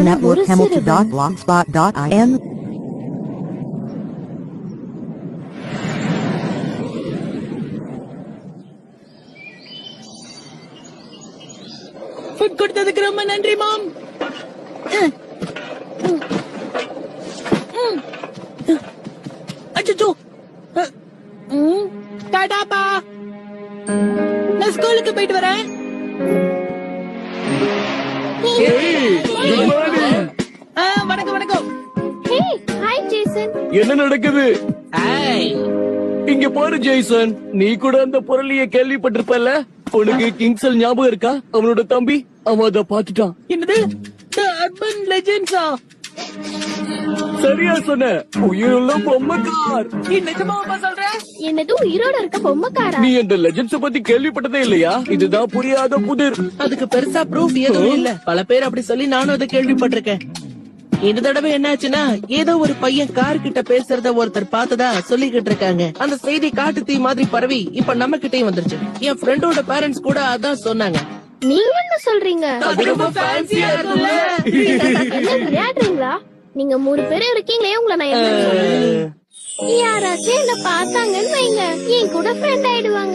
networkhamilton.blogspot.in food கொடுத்ததுக்கு ரொம்ப நன்றி மாம். அச்சோ, டாடாப்பா, நான் ஸ்கூலுக்கு போயிட்டு வரேன். வணக்கம் வணக்கம். Hi Jason. என்ன நடக்குது இங்க பாரு ஜெய்சன், நீ கூட அந்த பொருளிய கேள்விப்பட்டிருப்பல. உனக்கு கிங்ஸ்ல் ஞாபகம் இருக்கா? அவனோட தம்பி அவன் அதை பாத்துட்டான். என்னது? அர்பன் லெஜெண்ட்ஸா? சரியா சொன்ன. உயிருள்ள பொம்மைக்கார். நீ நிஜமாவா சொல்ற? என்னது உயிரோட இருக்க பொம்மைக்காரா? நீ அந்த லெஜெண்ட்ஸ் பத்தி கேள்விப்பட்டதே இல்லையா? இதுதான் புரியாத புதிர். அதுக்கு பெருசா ப்ரூஃப் எதுவும் இல்ல. பல பேர் அப்படி சொல்லி நானும் அதை கேள்விப்பட்டிருக்கேன். இந்த தடவை என்னாச்சுன்னா, ஏதோ ஒரு பையன் கார் கிட்ட பேசுறத ஒருத்தர் பார்த்ததா சொல்லிக்கிட்டு இருக்காங்க. அந்த செய்தி காட்டு தீ மாதிரி பரவி இப்ப நம்ம கிட்டயும் வந்துருச்சு. என் ஃப்ரெண்டோட பேரண்ட்ஸ் கூட அதான் சொன்னாங்க. நீங்க என்ன சொல்றீங்க? அது ரொம்ப ஃபேன்சியா இருக்குல்ல? என்ன விளையாடுறீங்களா? நீங்க 3 பேர் இருக்கீங்களே, உங்களை நான் என்ன சொல்றது? யாராச்சும் என்ன பார்த்தாங்கன்னு வைங்க, என் கூட ஃப்ரெண்ட் ஆயிடுவாங்க.